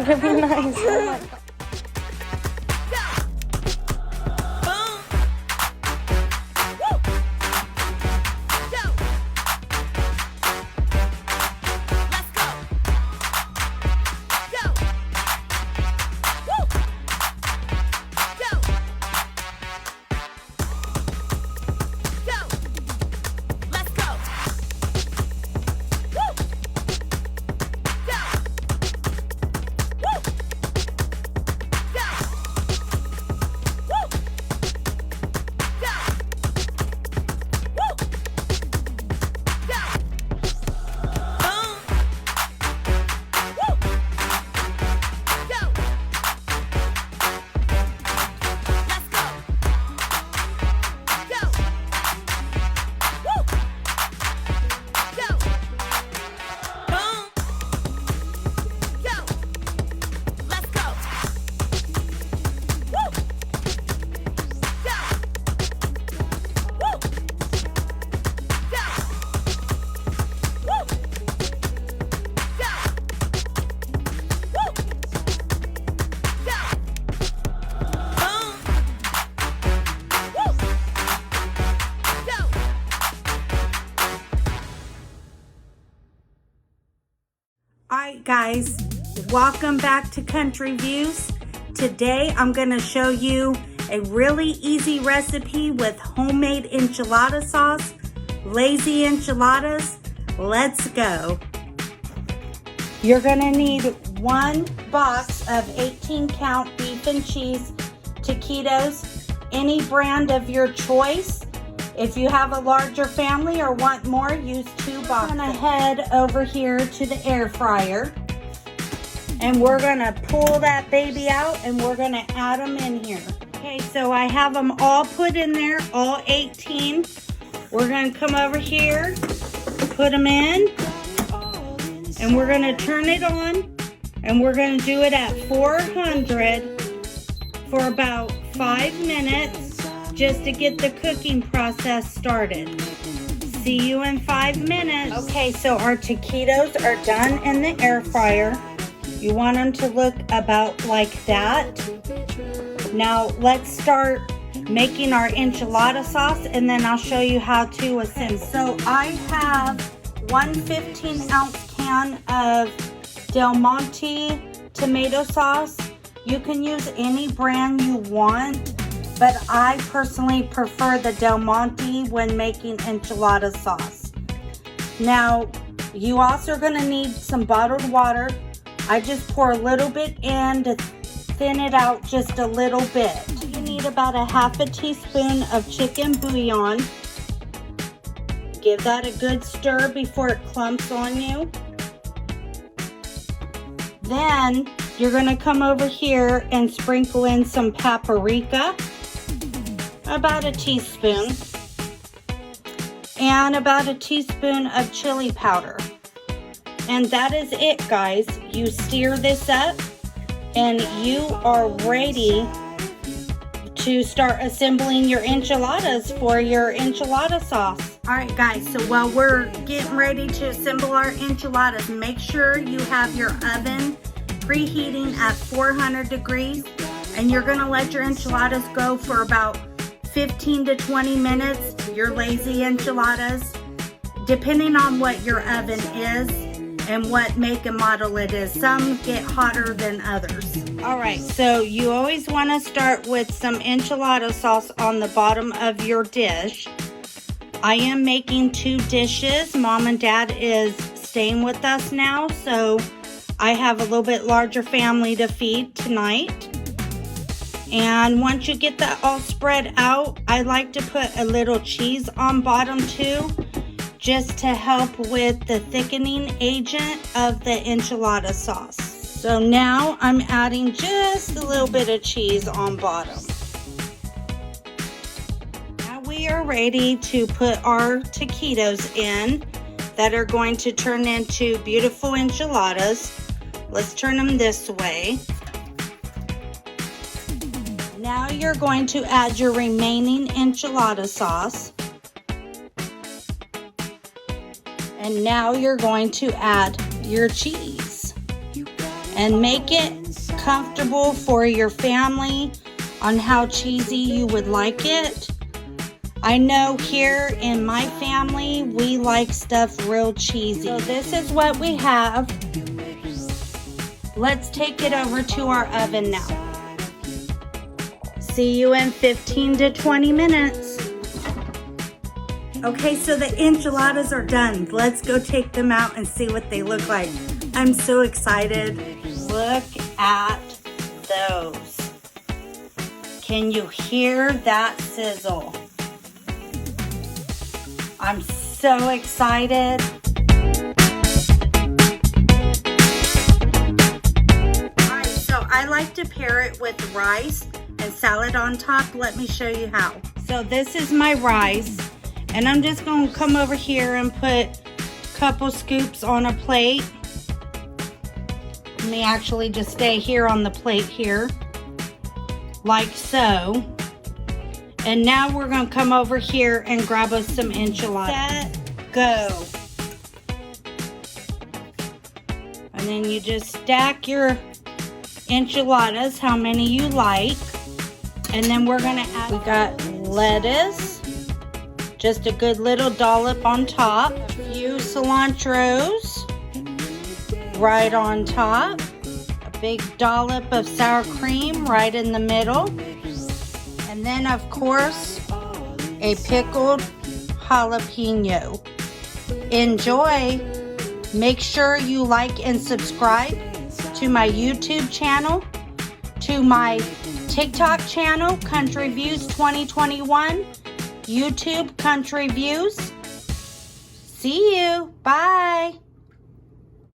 really nice. Oh my God. Alright guys, welcome back to Country Views. Today I'm going to show you a really easy recipe with homemade enchilada sauce, lazy enchiladas. Let's go. You're going to need 1 box of 18 count beef and cheese taquitos, any brand of your choice. If you have a larger family or want more, use 2 boxes. I'm gonna head over here to the air fryer and we're gonna pull that baby out and we're gonna add them in here. Okay, so I have them all put in there, all 18. We're gonna come over here, put them in, and we're gonna turn it on, and we're gonna do it at 400 for about 5 minutes. Just to get the cooking process started. See you in 5 minutes. Okay, so our taquitos are done in the air fryer. You want them to look about like that. Now let's start making our enchilada sauce and then I'll show you how to assemble. So I have 1 15-ounce can of Del Monte tomato sauce. You can use any brand you want, but I personally prefer the Del Monte when making enchilada sauce. Now, you also are going to need some bottled water. I just pour a little bit in to thin it out just a little bit. You need about a half a teaspoon of chicken bouillon. Give that a good stir before it clumps on you. Then, you're going to come over here and sprinkle in some paprika. About a teaspoon, and about a teaspoon of chili powder. And that is it, guys. You stir this up and you are ready to start assembling your enchiladas for your enchilada sauce. Alright guys, so while we're getting ready to assemble our enchiladas, make sure you have your oven preheating at 400 degrees, and you're going to let your enchiladas go for about 15 to 20 minutes, your lazy enchiladas, depending on what your oven is and what make and model it is. Some get hotter than others. Alright, so you always want to start with some enchilada sauce on the bottom of your dish. I am making 2 dishes. Mom and Dad is staying with us now, so I have a little bit larger family to feed tonight. And once you get that all spread out, I like to put a little cheese on bottom too, just to help with the thickening agent of the enchilada sauce. So now I'm adding just a little bit of cheese on bottom. Now we are ready to put our taquitos in that are going to turn into beautiful enchiladas. Let's turn them this way. Now you're going to add your remaining enchilada sauce. And now you're going to add your cheese. and make it comfortable for your family on how cheesy you would like it. I know here in my family, we like stuff real cheesy. So this is what we have. Let's take it over to our oven now. See you in 15 to 20 minutes. Okay, so the enchiladas are done. Let's go take them out and see what they look like. I'm so excited. Look at those. Can you hear that sizzle? I'm so excited. Alright, so I like to pair it with rice and salad on top. Let me show you how. So this is my rice, and I'm just going to come over here and put a couple scoops on a plate. Let me actually just stay here on the plate here, like so. And now we're going to come over here and grab us some enchiladas. Set, go. And then you just stack your enchiladas, how many you like. And then we're going to add, we got lettuce, just a good little dollop on top. A few cilantros right on top. A big dollop of sour cream right in the middle. And then, of course, a pickled jalapeno. Enjoy. Make sure you like and subscribe to my YouTube channel, to my TikTok channel, Country Views 2021, YouTube Country Views. See you. Bye.